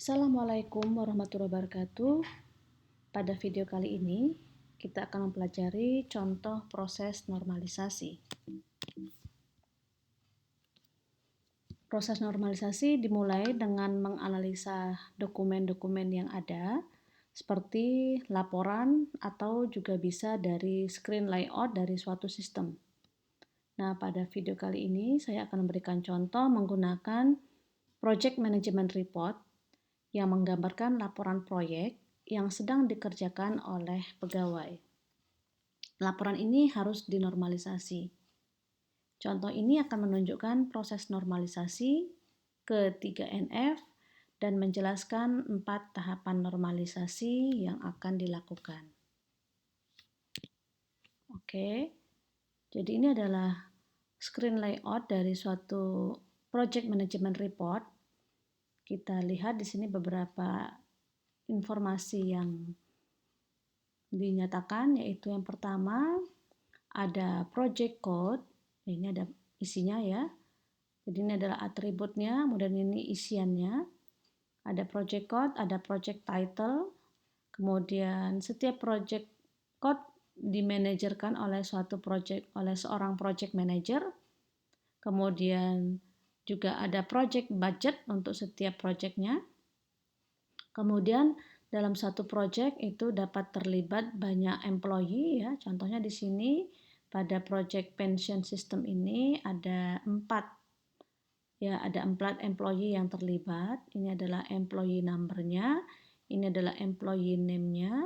Assalamualaikum warahmatullahi wabarakatuh. Pada video kali ini, kita akan mempelajari contoh proses normalisasi. Proses normalisasi dimulai dengan menganalisa dokumen-dokumen yang ada, seperti laporan atau juga bisa dari screen layout dari suatu sistem. Nah, pada video kali ini saya akan memberikan contoh menggunakan Project Management Report yang menggambarkan laporan proyek yang sedang dikerjakan oleh pegawai. Laporan ini harus dinormalisasi. Contoh ini akan menunjukkan proses normalisasi ke 3NF dan menjelaskan 4 tahapan normalisasi yang akan dilakukan. Oke, jadi ini adalah screen layout dari suatu Project Management Report. Kita lihat di sini beberapa informasi yang dinyatakan, yaitu yang pertama ada project code. Ini ada isinya ya. Jadi ini adalah atributnya, kemudian ini isiannya. Ada project code, ada project title. Kemudian setiap project code dimanajerkan oleh seorang project manager. Kemudian juga ada project budget untuk setiap projectnya. Kemudian dalam satu project itu dapat terlibat banyak employee ya. Contohnya di sini pada project pension system ini ada 4 employee yang terlibat. Ini adalah employee number-nya, ini adalah employee name-nya,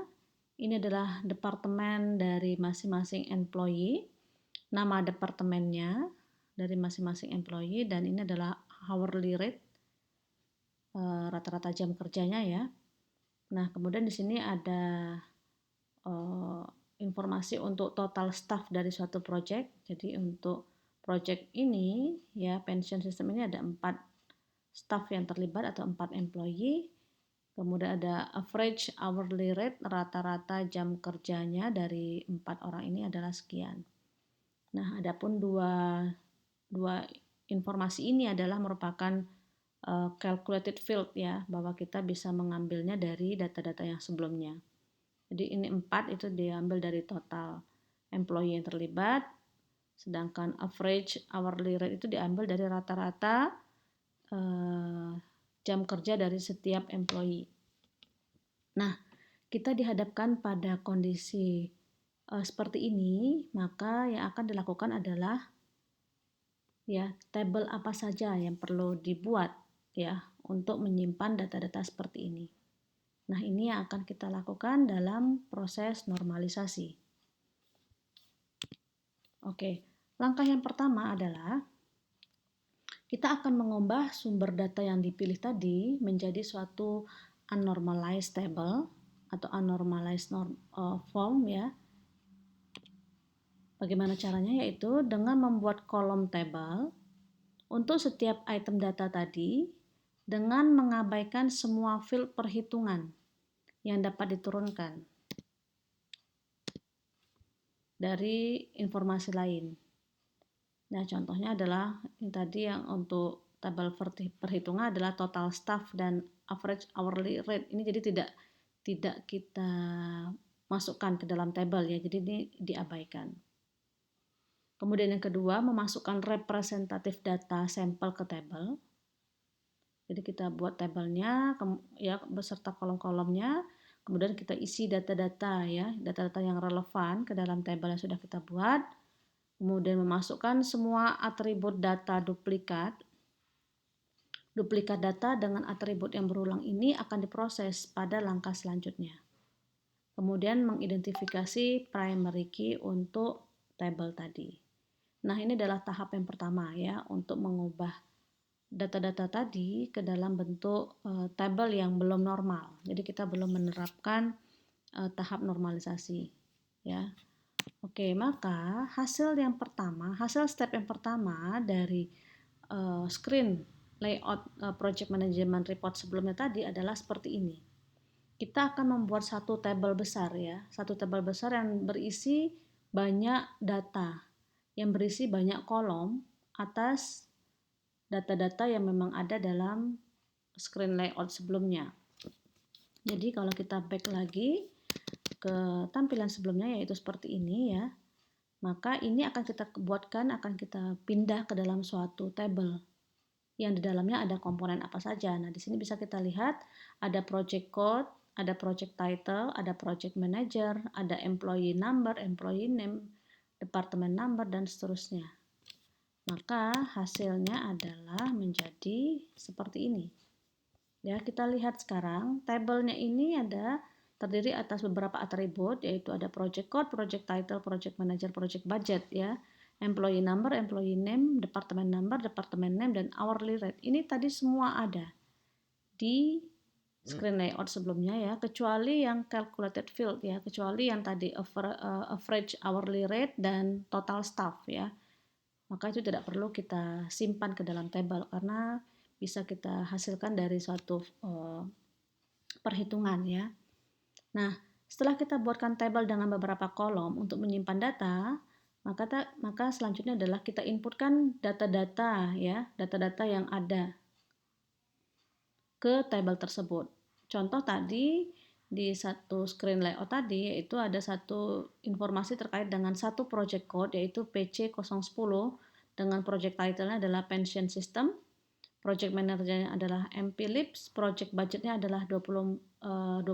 ini adalah departemen dari masing-masing employee, nama departemennya dari masing-masing employee, dan ini adalah hourly rate, rata-rata jam kerjanya ya. Nah, kemudian di sini ada informasi untuk total staff dari suatu project. Jadi untuk project ini ya, pension system ini ada 4 staff yang terlibat atau 4 employee. Kemudian ada average hourly rate, rata-rata jam kerjanya dari 4 orang ini adalah sekian. Nah, adapun dua informasi ini adalah merupakan calculated field ya, bahwa kita bisa mengambilnya dari data-data yang sebelumnya. Jadi ini 4 itu diambil dari total employee yang terlibat, sedangkan average hourly rate itu diambil dari rata-rata jam kerja dari setiap employee. Nah, kita dihadapkan pada kondisi seperti ini, maka yang akan dilakukan adalah ya, tabel apa saja yang perlu dibuat ya untuk menyimpan data-data seperti ini. Nah, ini yang akan kita lakukan dalam proses normalisasi. Oke, langkah yang pertama adalah kita akan mengubah sumber data yang dipilih tadi menjadi suatu unnormalized table atau unnormalized form ya. Bagaimana caranya? Yaitu dengan membuat kolom table untuk setiap item data tadi dengan mengabaikan semua field perhitungan yang dapat diturunkan dari informasi lain. Nah, contohnya adalah yang tadi yang untuk tabel perhitungan adalah total staff dan average hourly rate. Ini jadi tidak kita masukkan ke dalam tabel ya. Jadi ini diabaikan. Kemudian yang kedua, memasukkan representatif data sampel ke tabel. Jadi kita buat tabelnya ya beserta kolom-kolomnya. Kemudian kita isi data-data ya, data-data yang relevan ke dalam tabel yang sudah kita buat. Kemudian memasukkan semua atribut data duplikat. Duplikat data dengan atribut yang berulang ini akan diproses pada langkah selanjutnya. Kemudian mengidentifikasi primary key untuk tabel tadi. Nah, ini adalah tahap yang pertama ya, untuk mengubah data-data tadi ke dalam bentuk tabel yang belum normal. Jadi kita belum menerapkan tahap normalisasi ya. Oke, maka hasil step yang pertama dari screen layout project management report sebelumnya tadi adalah seperti ini. Kita akan membuat satu tabel besar ya, satu tabel besar yang berisi banyak data, yang berisi banyak kolom atas data-data yang memang ada dalam screen layout sebelumnya. Jadi kalau kita back lagi ke tampilan sebelumnya, yaitu seperti ini ya, maka ini akan kita buatkan, akan kita pindah ke dalam suatu table yang di dalamnya ada komponen apa saja. Nah, di sini bisa kita lihat ada project code, ada project title, ada project manager, ada employee number, employee name, department number, dan seterusnya. Maka hasilnya adalah menjadi seperti ini. Ya, kita lihat sekarang tabelnya ini terdiri atas beberapa atribut, yaitu ada project code, project title, project manager, project budget ya. Employee number, employee name, department number, department name, dan hourly rate. Ini tadi semua ada di screen layout sebelumnya ya, kecuali yang calculated field ya, kecuali yang tadi average hourly rate dan total staff ya. Maka itu tidak perlu kita simpan ke dalam table karena bisa kita hasilkan dari suatu perhitungan ya. Nah, setelah kita buatkan table dengan beberapa kolom untuk menyimpan data, maka selanjutnya adalah kita inputkan data-data ya, data-data yang ada ke table tersebut. Contoh tadi di satu screen layout tadi yaitu ada satu informasi terkait dengan satu project code yaitu PC010 dengan project title-nya adalah pension system, project manager-nya adalah MP Lips, project budget-nya adalah 24.500.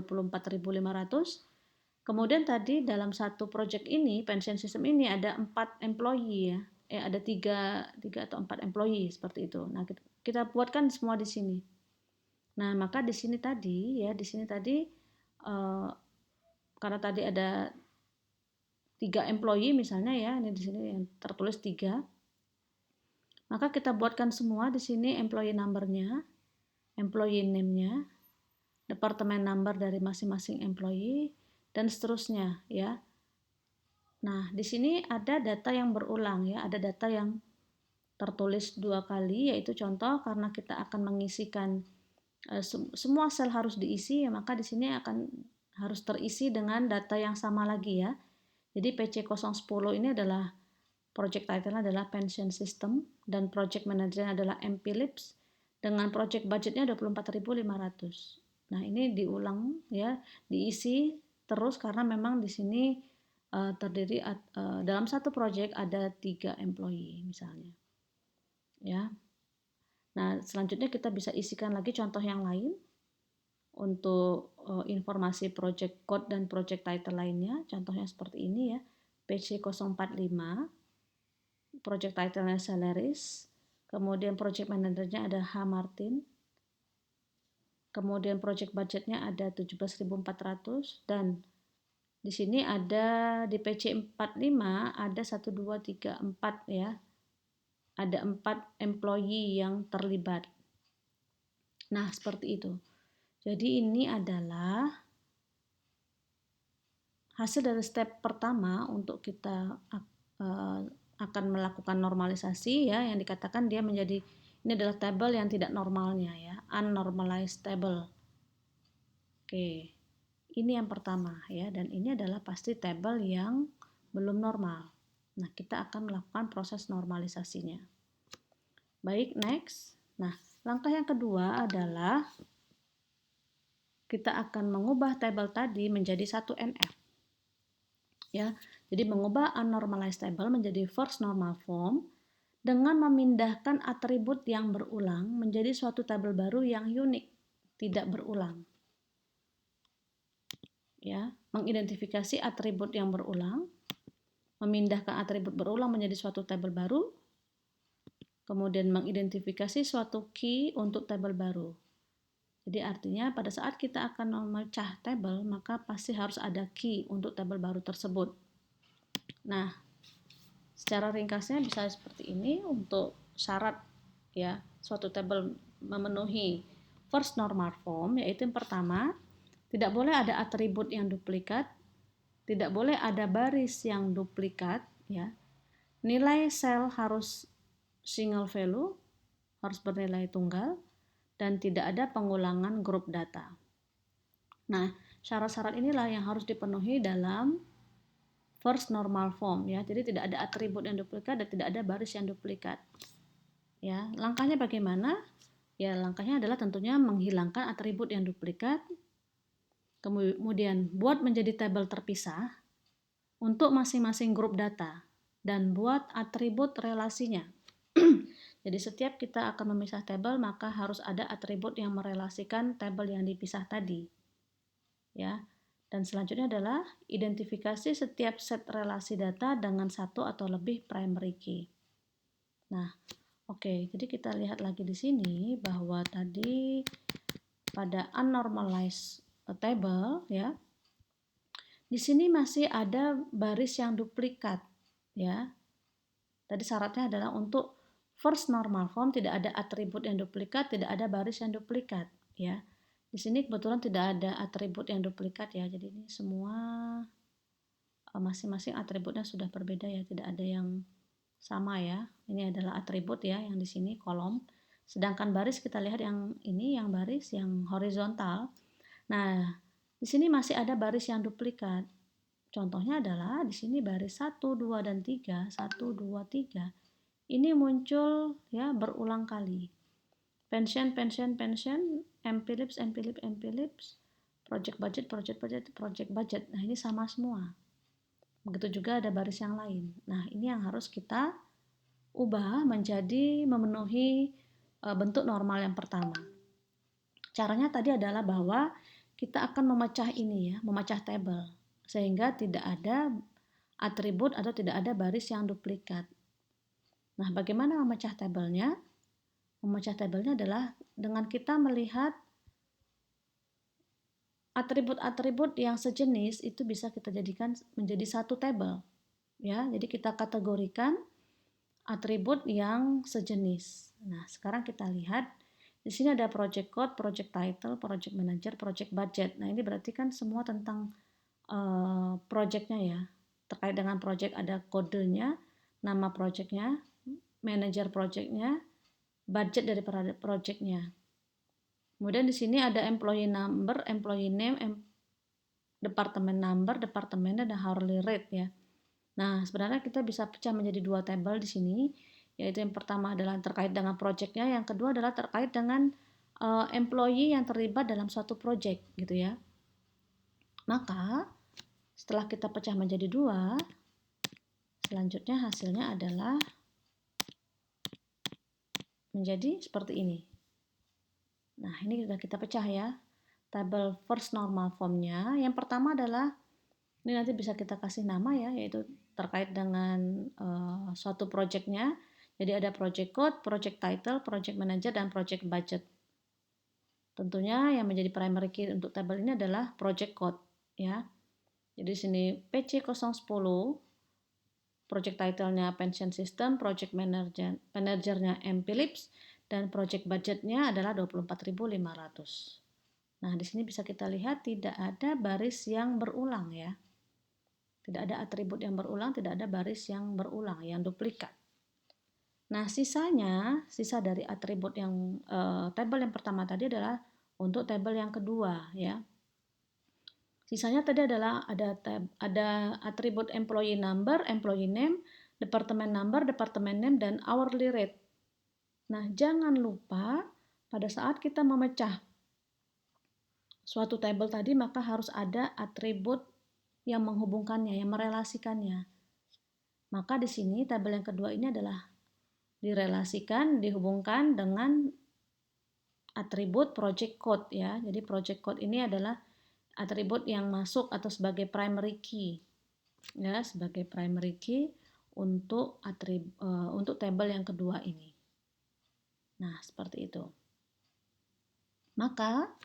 Kemudian tadi dalam satu project ini, pension system ini ada 4 employee ya. Ada 3 atau 4 employee seperti itu. Nah, kita buatkan semua di sini. Nah, maka di sini tadi karena tadi ada 3 employee misalnya ya, ini di sini yang tertulis 3. Maka kita buatkan semua di sini employee number-nya, employee name-nya, department number dari masing-masing employee, dan seterusnya ya. Nah, di sini ada data yang berulang ya, ada data yang tertulis 2 kali, yaitu contoh karena kita akan mengisikan semua sel harus diisi, ya, maka di sini harus terisi dengan data yang sama lagi ya. Jadi PC010 ini adalah project title adalah pension system dan project manager adalah MP Lips dengan project budgetnya 24.500. Nah, ini diulang ya, diisi terus karena memang di sini terdiri dalam satu project ada 3 employee misalnya. Ya. Nah, selanjutnya kita bisa isikan lagi contoh yang lain untuk informasi project code dan project title lainnya. Contohnya seperti ini ya. PC045, project title-nya salaries, kemudian project manager-nya ada H. Martin, kemudian project budget-nya ada 17.400, dan di sini ada di PC45 ada 1, 2, 3, 4 ya. Ada 4 employee yang terlibat. Nah, seperti itu. Jadi ini adalah hasil dari step pertama untuk kita akan melakukan normalisasi ya, yang dikatakan dia menjadi ini adalah table yang tidak normalnya ya, unnormalized table. Oke. Ini yang pertama ya, dan ini adalah pasti table yang belum normal. Nah, kita akan melakukan proses normalisasinya. Baik, next. Nah, langkah yang kedua adalah kita akan mengubah table tadi menjadi satu NF. Ya, jadi mengubah unnormalized table menjadi first normal form dengan memindahkan atribut yang berulang menjadi suatu tabel baru yang unik, tidak berulang. Ya, mengidentifikasi atribut yang berulang, memindahkan atribut berulang menjadi suatu tabel baru, kemudian mengidentifikasi suatu key untuk tabel baru. Jadi artinya pada saat kita akan memecah tabel, maka pasti harus ada key untuk tabel baru tersebut. Nah, secara ringkasnya bisa seperti ini untuk syarat ya, suatu tabel memenuhi first normal form, yaitu yang pertama, tidak boleh ada atribut yang duplikat, tidak boleh ada baris yang duplikat ya. Nilai sel harus single value, harus bernilai tunggal, dan tidak ada pengulangan grup data. Nah, syarat-syarat inilah yang harus dipenuhi dalam first normal form ya. Jadi tidak ada atribut yang duplikat dan tidak ada baris yang duplikat. Ya, langkahnya bagaimana? Ya, langkahnya adalah tentunya menghilangkan atribut yang duplikat, kemudian buat menjadi tabel terpisah untuk masing-masing grup data, dan buat atribut relasinya. Jadi setiap kita akan memisah tabel, maka harus ada atribut yang merelasikan tabel yang dipisah tadi. Ya. Dan selanjutnya adalah identifikasi setiap set relasi data dengan satu atau lebih primary key. Nah, oke, jadi kita lihat lagi di sini bahwa tadi pada unnormalized table ya, di sini masih ada baris yang duplikat ya. Tadi syaratnya adalah untuk first normal form tidak ada atribut yang duplikat, tidak ada baris yang duplikat ya. Di sini kebetulan tidak ada atribut yang duplikat ya. Jadi ini semua masing-masing atributnya sudah berbeda ya, tidak ada yang sama ya. Ini adalah atribut ya yang di sini kolom. Sedangkan baris kita lihat yang ini, yang baris yang horizontal. Nah, di sini masih ada baris yang duplikat. Contohnya adalah di sini baris 1, 2 dan 3, 1 2 3. Ini muncul ya berulang kali. Pension, M-Philips, project budget. Nah, ini sama semua. Begitu juga ada baris yang lain. Nah, ini yang harus kita ubah menjadi memenuhi bentuk normal yang pertama. Caranya tadi adalah bahwa kita akan memecah ini ya, memecah tabel sehingga tidak ada atribut atau tidak ada baris yang duplikat. Nah, bagaimana memecah tabelnya? Memecah tabelnya adalah dengan kita melihat atribut-atribut yang sejenis itu bisa kita jadikan menjadi satu tabel. Ya, jadi kita kategorikan atribut yang sejenis. Nah, sekarang kita lihat di sini ada project code, project title, project manager, project budget. Nah, ini berarti kan semua tentang projectnya ya. Terkait dengan project ada kodenya, nama projectnya, manager projectnya, budget dari projectnya. Kemudian di sini ada employee number, employee name, department number, departemennya, dan hourly rate ya. Nah, sebenarnya kita bisa pecah menjadi dua tabel di sini, yaitu yang pertama adalah terkait dengan projectnya, yang kedua adalah terkait dengan employee yang terlibat dalam suatu project gitu ya. Maka setelah kita pecah menjadi dua, selanjutnya hasilnya adalah menjadi seperti ini. Nah, ini sudah kita pecah ya. Tabel first normal formnya. Yang pertama adalah, ini nanti bisa kita kasih nama ya, yaitu terkait dengan suatu projectnya. Jadi ada project code, project title, project manager, dan project budget. Tentunya yang menjadi primary key untuk tabel ini adalah project code ya. Jadi di sini PC010, project title-nya pension system, project manager-nya M-Philips, dan project budgetnya adalah 24.500. Nah, di sini bisa kita lihat tidak ada baris yang berulang ya. Tidak ada atribut yang berulang, tidak ada baris yang berulang, yang duplikat. Nah, sisa dari atribut yang tabel yang pertama tadi adalah untuk tabel yang kedua ya. Sisanya tadi adalah ada atribut employee number, employee name, department number, department name, dan hourly rate. Nah, jangan lupa pada saat kita memecah suatu tabel tadi, maka harus ada atribut yang menghubungkannya, yang merelasikannya. Maka di sini tabel yang kedua ini adalah direlasikan, dihubungkan dengan atribut project code ya. Jadi project code ini adalah atribut yang masuk atau sebagai primary key ya, sebagai primary key untuk untuk tabel yang kedua ini. Nah, seperti itu. Maka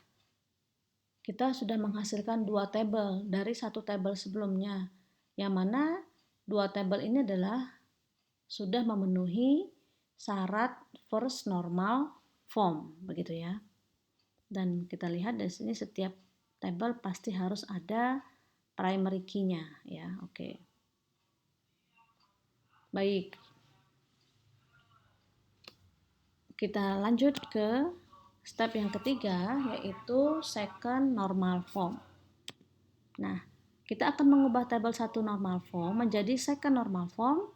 kita sudah menghasilkan dua tabel dari satu tabel sebelumnya, yang mana dua tabel ini adalah sudah memenuhi syarat first normal form, begitu ya. Dan kita lihat dari sini setiap tabel pasti harus ada primary key-nya ya. Oke. Baik. Kita lanjut ke step yang ketiga, yaitu second normal form. Nah, kita akan mengubah tabel 1 normal form menjadi second normal form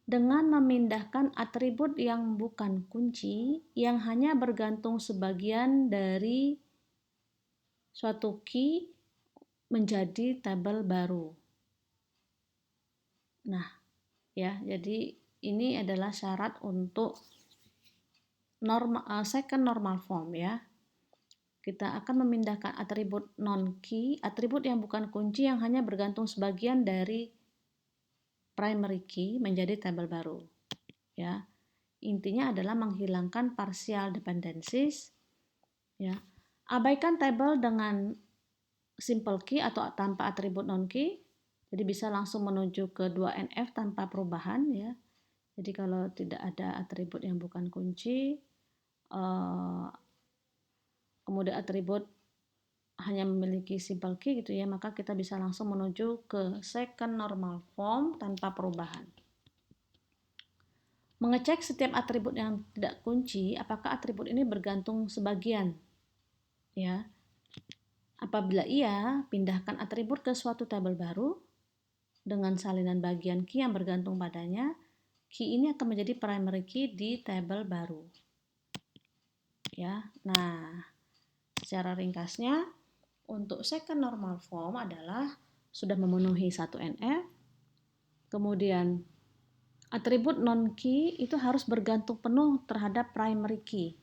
dengan memindahkan atribut yang bukan kunci yang hanya bergantung sebagian dari suatu key menjadi tabel baru. Nah, ya, jadi ini adalah syarat untuk second normal form ya. Kita akan memindahkan atribut non-key, atribut yang bukan kunci yang hanya bergantung sebagian dari primary key menjadi tabel baru. Ya. Intinya adalah menghilangkan partial dependencies. Ya. Abaikan tabel dengan simple key atau tanpa atribut non-key. Jadi bisa langsung menuju ke 2NF tanpa perubahan ya. Jadi kalau tidak ada atribut yang bukan kunci, kemudian atribut hanya memiliki simple key gitu ya, maka kita bisa langsung menuju ke second normal form tanpa perubahan. Mengecek setiap atribut yang tidak kunci, apakah atribut ini bergantung sebagian. Ya. Apabila iya, pindahkan atribut ke suatu tabel baru dengan salinan bagian key yang bergantung padanya. Key ini akan menjadi primary key di tabel baru. Ya. Nah, secara ringkasnya untuk second normal form adalah sudah memenuhi 1NF, kemudian atribut non-key itu harus bergantung penuh terhadap primary key.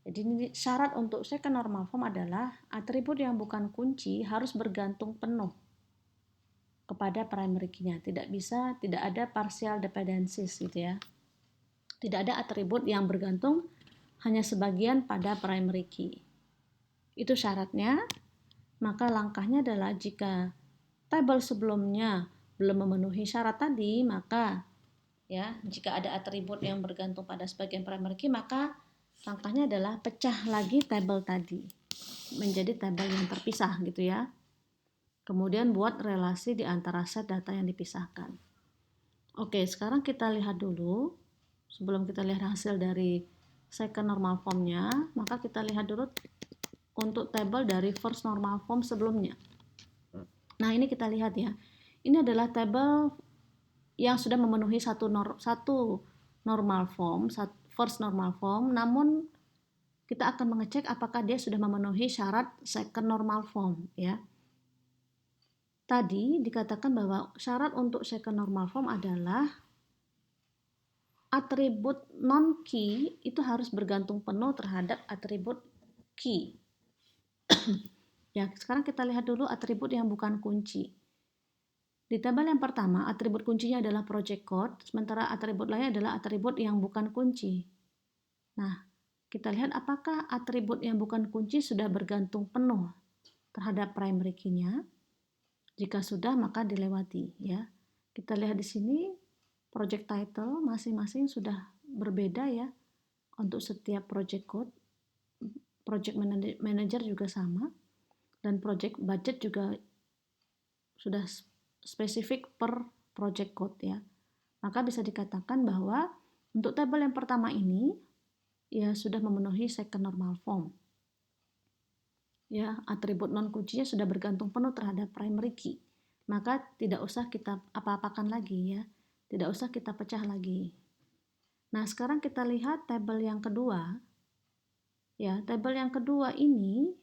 Jadi ini syarat untuk second normal form adalah atribut yang bukan kunci harus bergantung penuh kepada primary key-nya. Tidak ada partial dependencies gitu ya. Tidak ada atribut yang bergantung hanya sebagian pada primary key. Itu syaratnya. Maka langkahnya adalah jika tabel sebelumnya belum memenuhi syarat tadi, maka ya, jika ada atribut yang bergantung pada sebagian primary key, maka langkahnya adalah pecah lagi tabel tadi menjadi tabel yang terpisah gitu ya. Kemudian buat relasi di antara set data yang dipisahkan. Oke, sekarang kita lihat dulu, sebelum kita lihat hasil dari second normal form-nya, maka kita lihat dulu untuk tabel dari first normal form sebelumnya. Nah, ini kita lihat ya. Ini adalah tabel yang sudah memenuhi satu normal form, first normal form, namun kita akan mengecek apakah dia sudah memenuhi syarat second normal form ya. Tadi dikatakan bahwa syarat untuk second normal form adalah atribut non-key itu harus bergantung penuh terhadap atribut key. Ya, sekarang kita lihat dulu atribut yang bukan kunci. Di tabel yang pertama, atribut kuncinya adalah project code, sementara atribut lainnya adalah atribut yang bukan kunci. Nah, kita lihat apakah atribut yang bukan kunci sudah bergantung penuh terhadap primary key-nya. Jika sudah, maka dilewati ya. Kita lihat di sini project title masing-masing sudah berbeda ya untuk setiap project code. Project manager juga sama. Dan project budget juga sudah spesifik per project code ya. Maka bisa dikatakan bahwa untuk tabel yang pertama ini ya sudah memenuhi second normal form. Ya, atribut non kuncinya sudah bergantung penuh terhadap primary key. Maka tidak usah kita apa-apakan lagi ya. Tidak usah kita pecah lagi. Nah, sekarang kita lihat tabel yang kedua. Ya, tabel yang kedua ini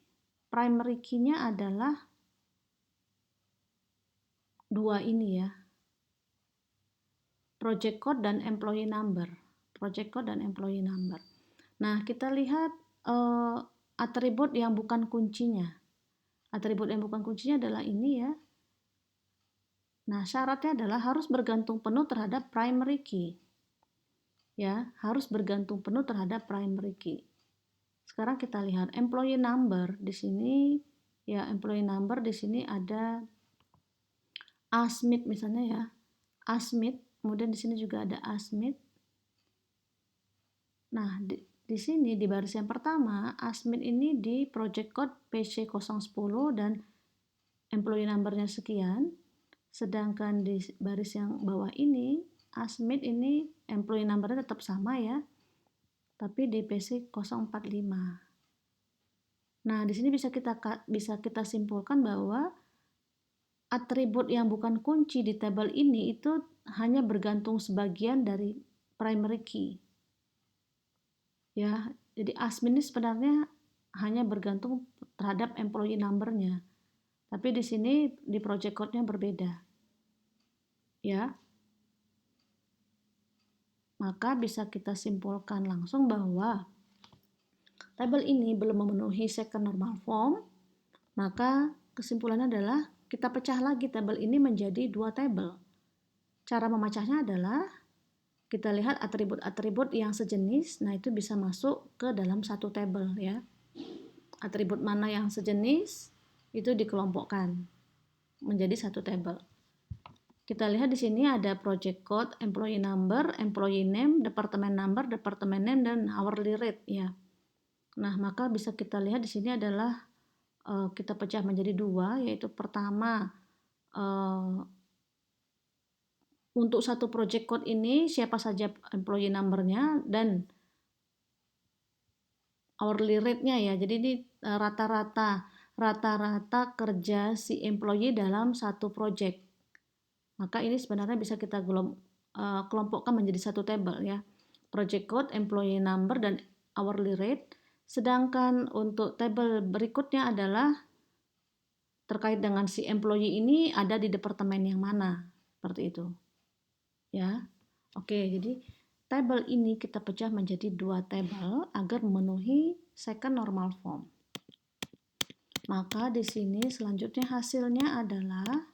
primary key-nya adalah dua ini ya. Project code dan employee number. Project code dan employee number. Nah, kita lihat atribut yang bukan kuncinya. Atribut yang bukan kuncinya adalah ini ya. Nah, syaratnya adalah harus bergantung penuh terhadap primary key. Ya, harus bergantung penuh terhadap primary key. Sekarang kita lihat employee number di sini ya, employee number di sini ada Asmith misalnya ya. Asmith, kemudian di sini juga ada Asmith. Nah, di sini di baris yang pertama, Asmith ini di project code PC010 dan employee number-nya sekian. Sedangkan di baris yang bawah ini, Asmith ini employee number-nya tetap sama ya. Tapi di PC045. Nah, di sini bisa kita simpulkan bahwa atribut yang bukan kunci di tabel ini itu hanya bergantung sebagian dari primary key. Ya, jadi admin ini sebenarnya hanya bergantung terhadap employee number-nya. Tapi di sini di project code-nya berbeda. Ya. Maka bisa kita simpulkan langsung bahwa tabel ini belum memenuhi second normal form. Maka kesimpulannya adalah kita pecah lagi tabel ini menjadi dua tabel. Cara memecahnya adalah kita lihat atribut-atribut yang sejenis, nah itu bisa masuk ke dalam satu tabel ya. Atribut mana yang sejenis itu dikelompokkan menjadi satu tabel. Kita lihat di sini ada project code, employee number, employee name, department number, department name, dan hourly rate ya. Nah, maka bisa kita lihat di sini adalah kita pecah menjadi dua, yaitu pertama untuk satu project code ini siapa saja employee number-nya dan hourly rate-nya ya. Jadi ini rata-rata kerja si employee dalam satu project. Maka ini sebenarnya bisa kita kelompokkan menjadi satu tabel ya. Project code, employee number, dan hourly rate. Sedangkan untuk tabel berikutnya adalah terkait dengan si employee ini ada di departemen yang mana. Seperti itu. Ya. Oke, jadi tabel ini kita pecah menjadi dua tabel agar memenuhi second normal form. Maka di sini selanjutnya hasilnya adalah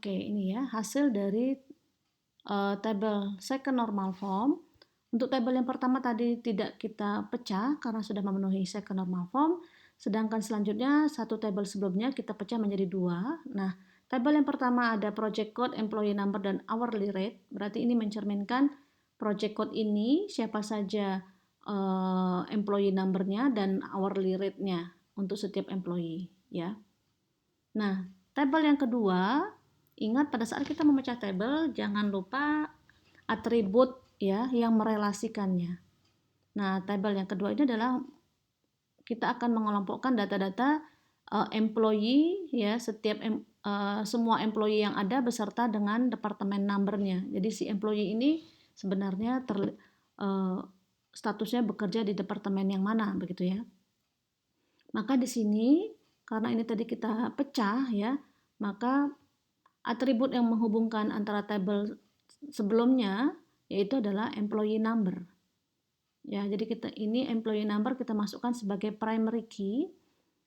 ini ya, hasil dari tabel second normal form. Untuk tabel yang pertama tadi tidak kita pecah karena sudah memenuhi second normal form, sedangkan selanjutnya satu tabel sebelumnya kita pecah menjadi dua. Nah, tabel yang pertama ada project code, employee number, dan hourly rate. Berarti ini mencerminkan project code ini siapa saja employee number-nya dan hourly rate-nya untuk setiap employee ya. Nah, tabel yang kedua, ingat pada saat kita memecah tabel jangan lupa atribut ya yang merelasikannya. Nah, tabel yang kedua ini adalah kita akan mengelompokkan data-data employee ya, semua employee yang ada beserta dengan departemen number-nya. Jadi si employee ini sebenarnya statusnya bekerja di departemen yang mana begitu ya. Maka di sini karena ini tadi kita pecah ya, maka atribut yang menghubungkan antara tabel sebelumnya yaitu adalah employee number. Ya, jadi ini employee number kita masukkan sebagai primary key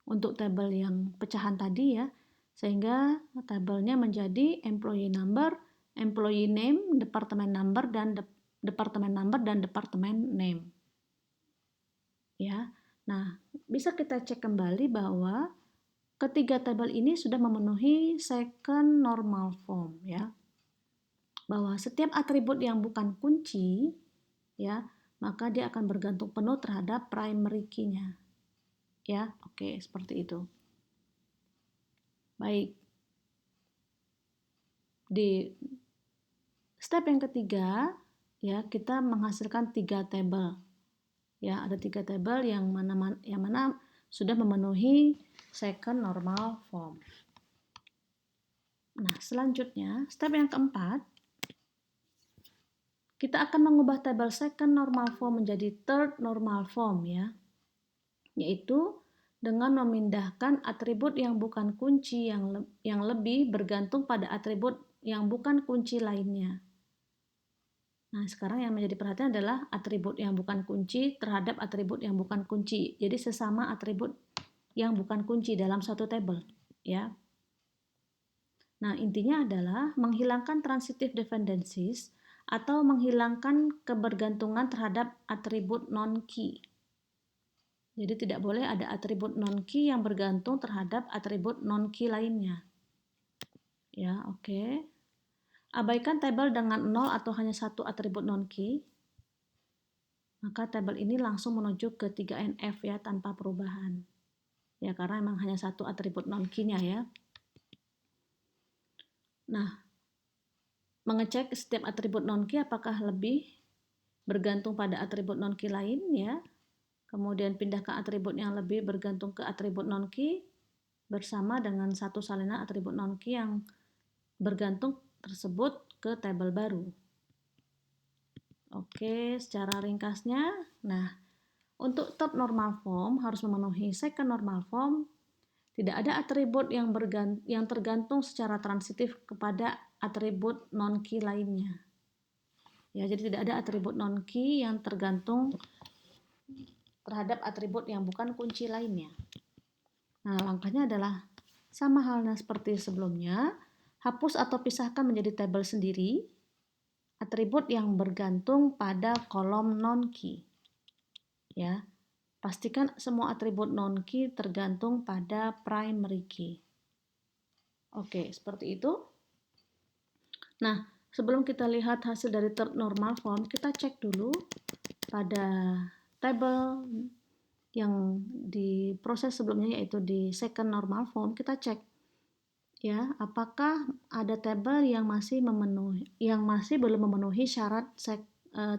untuk tabel yang pecahan tadi ya. Sehingga tabelnya menjadi employee number, employee name, department number, dan department number dan department name. Ya. Nah, bisa kita cek kembali bahwa ketiga tabel ini sudah memenuhi second normal form ya. Bahwa setiap atribut yang bukan kunci ya, maka dia akan bergantung penuh terhadap primary key-nya. Ya, oke, seperti itu. Baik. Di step yang ketiga ya, kita menghasilkan 3 tabel. Ya, ada 3 tabel yang mana sudah memenuhi second normal form. Nah, selanjutnya step yang keempat, kita akan mengubah tabel second normal form menjadi third normal form ya. Yaitu dengan memindahkan atribut yang bukan kunci yang lebih bergantung pada atribut yang bukan kunci lainnya. Nah, sekarang yang menjadi perhatian adalah atribut yang bukan kunci terhadap atribut yang bukan kunci. Jadi sesama atribut yang bukan kunci dalam satu tabel ya. Nah, intinya adalah menghilangkan transitive dependencies atau menghilangkan kebergantungan terhadap atribut non-key. Jadi tidak boleh ada atribut non-key yang bergantung terhadap atribut non-key lainnya. Ya, oke. Abaikan tabel dengan 0 atau hanya satu atribut non-key. Maka tabel ini langsung menuju ke 3NF ya tanpa perubahan. Ya, karena memang hanya satu atribut non-key-nya ya. Nah, mengecek setiap atribut non-key apakah lebih bergantung pada atribut non-key lain ya. Kemudian pindahkan atribut yang lebih bergantung ke atribut non-key. bersama dengan satu salinan atribut non-key yang bergantung tersebut ke tabel baru. Oke, secara ringkasnya, nah untuk third normal form harus memenuhi second normal form. Tidak ada atribut yang tergantung secara transitif kepada atribut non-key lainnya. Ya, jadi tidak ada atribut non-key yang tergantung terhadap atribut yang bukan kunci lainnya. Nah, langkahnya adalah sama halnya seperti sebelumnya, hapus atau pisahkan menjadi tabel sendiri atribut yang bergantung pada kolom non-key. Ya, pastikan semua atribut non-key tergantung pada primary key. Oke, seperti itu. Nah, sebelum kita lihat hasil dari third normal form, kita cek dulu pada tabel yang di proses sebelumnya, yaitu di second normal form. Kita cek ya, apakah ada tabel yang masih belum memenuhi syarat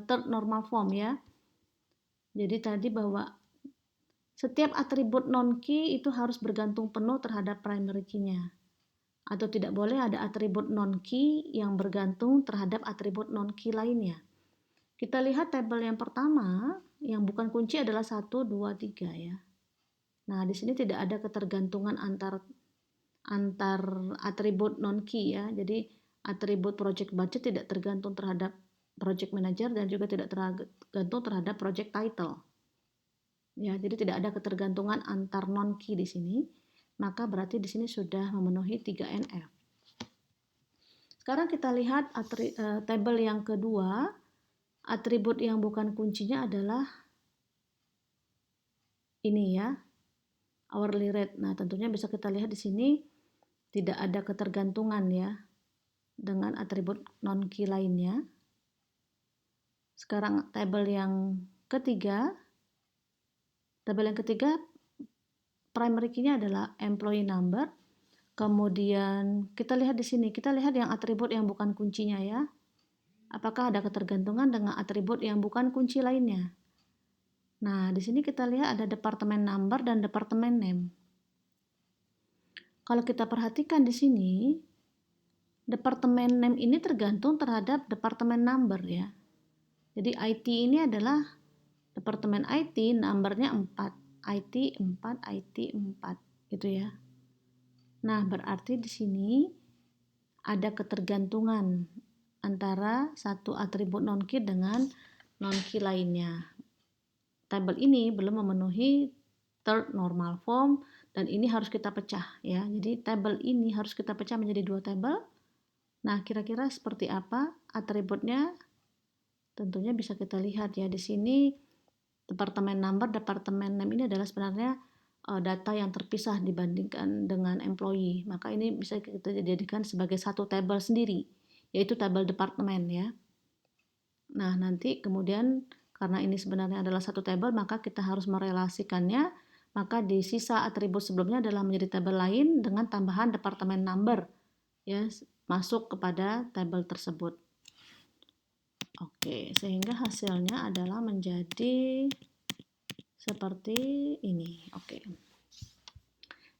third normal form ya. Jadi tadi bahwa setiap atribut non-key itu harus bergantung penuh terhadap primary key-nya. Atau tidak boleh ada atribut non-key yang bergantung terhadap atribut non-key lainnya. Kita lihat tabel yang pertama, yang bukan kunci adalah 1, 2, 3 ya. Nah, di sini tidak ada ketergantungan antar atribut non-key ya. Jadi atribut project budget tidak tergantung terhadap project manager dan juga tidak tergantung terhadap project title. Ya, jadi tidak ada ketergantungan antar non-key di sini. Maka berarti di sini sudah memenuhi 3NF. Sekarang kita lihat tabel yang kedua. Atribut yang bukan kuncinya adalah ini ya, hourly rate. Nah, tentunya bisa kita lihat di sini tidak ada ketergantungan ya dengan atribut non-key lainnya. Sekarang tabel yang ketiga. Tabel yang ketiga, primary key-nya adalah employee number. Kemudian kita lihat di sini, kita lihat yang atribut yang bukan kuncinya ya. Apakah ada ketergantungan dengan atribut yang bukan kunci lainnya? Nah, di sini kita lihat ada departemen number dan departemen name. Kalau kita perhatikan di sini, departemen name ini tergantung terhadap departemen number ya. Jadi IT ini adalah departemen IT, numbernya 4. IT 4, IT 4 gitu ya. Nah, berarti di sini ada ketergantungan antara satu atribut non-key dengan non-key lainnya. Tabel ini belum memenuhi third normal form dan ini harus kita pecah ya. Jadi tabel ini harus kita pecah menjadi 2 tabel. Nah, kira-kira seperti apa atributnya? Tentunya bisa kita lihat ya di sini departemen number, departemen name ini adalah sebenarnya data yang terpisah dibandingkan dengan employee. Maka ini bisa kita jadikan sebagai satu tabel sendiri, yaitu tabel departemen ya. Nah, nanti kemudian karena ini sebenarnya adalah satu tabel, maka kita harus merelasikannya. Maka di sisa atribut sebelumnya adalah menjadi tabel lain dengan tambahan departemen number ya, masuk kepada tabel tersebut. Oke, sehingga hasilnya adalah menjadi seperti ini. Oke.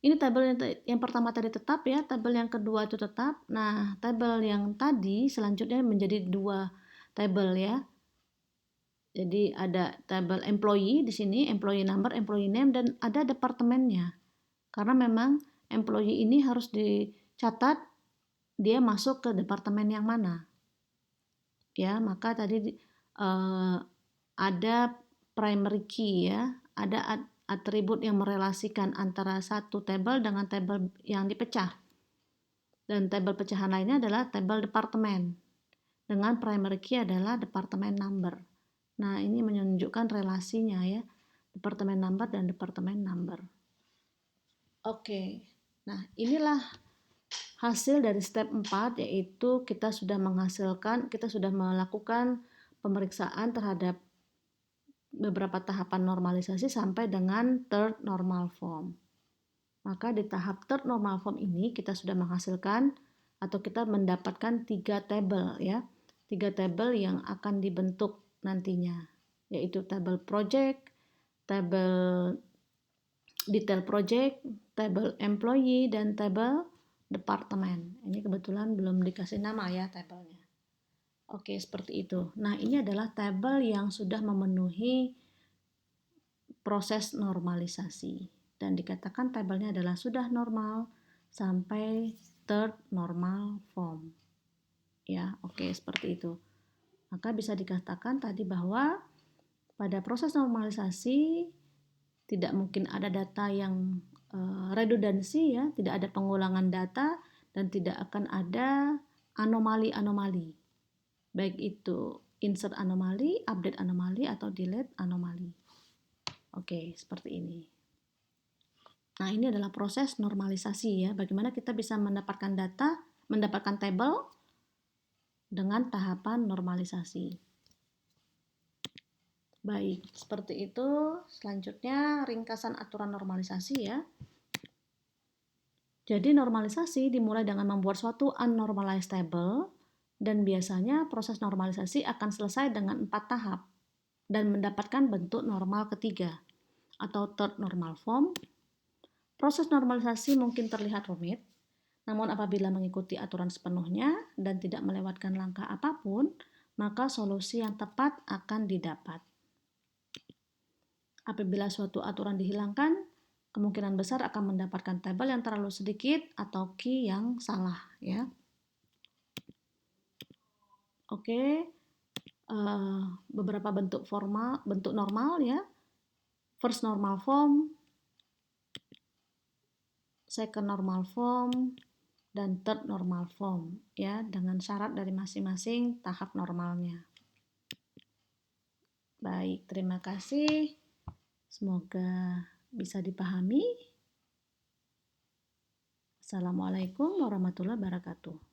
Ini tabel yang pertama tadi tetap ya, tabel yang kedua itu tetap. Nah, tabel yang tadi selanjutnya menjadi 2 tabel ya. Jadi ada tabel employee di sini, employee number, employee name, dan ada departemennya. Karena memang employee ini harus dicatat dia masuk ke departemen yang mana. Ya, maka tadi ada primary key ya, ada atribut yang merelasikan antara satu tabel dengan tabel yang dipecah. Dan tabel pecahan lainnya adalah tabel departemen. Dengan primary key adalah departemen number. Nah, ini menunjukkan relasinya ya, departemen number dan departemen number. Oke. Nah, inilah hasil dari step 4, yaitu kita sudah melakukan pemeriksaan terhadap beberapa tahapan normalisasi sampai dengan third normal form. Maka di tahap third normal form ini kita sudah menghasilkan atau kita mendapatkan 3 tabel ya. 3 tabel yang akan dibentuk nantinya, yaitu tabel project, tabel detail project, tabel employee, dan tabel departemen. Ini kebetulan belum dikasih nama ya tabelnya. Oke, seperti itu. Nah, ini adalah tabel yang sudah memenuhi proses normalisasi. Dan dikatakan tabelnya adalah sudah normal sampai third normal form. Ya, oke, seperti itu. Maka bisa dikatakan tadi bahwa pada proses normalisasi tidak mungkin ada data yang redundansi ya, tidak ada pengulangan data dan tidak akan ada anomali-anomali. Baik itu insert anomali, update anomali atau delete anomali. Oke, seperti ini. Nah, ini adalah proses normalisasi ya. Bagaimana kita bisa mendapatkan data, mendapatkan tabel dengan tahapan normalisasi. Baik, seperti itu. Selanjutnya ringkasan aturan normalisasi ya. Jadi normalisasi dimulai dengan membuat suatu unnormalized table dan biasanya proses normalisasi akan selesai dengan 4 tahap dan mendapatkan bentuk normal ketiga atau third normal form. Proses normalisasi mungkin terlihat rumit, namun apabila mengikuti aturan sepenuhnya dan tidak melewatkan langkah apapun, maka solusi yang tepat akan didapat. Apabila suatu aturan dihilangkan, kemungkinan besar akan mendapatkan tabel yang terlalu sedikit atau key yang salah ya. Oke, beberapa bentuk normal ya. First normal form, second normal form, dan third normal form ya, dengan syarat dari masing-masing tahap normalnya. Baik, terima kasih. Semoga bisa dipahami. Assalamualaikum warahmatullahi wabarakatuh.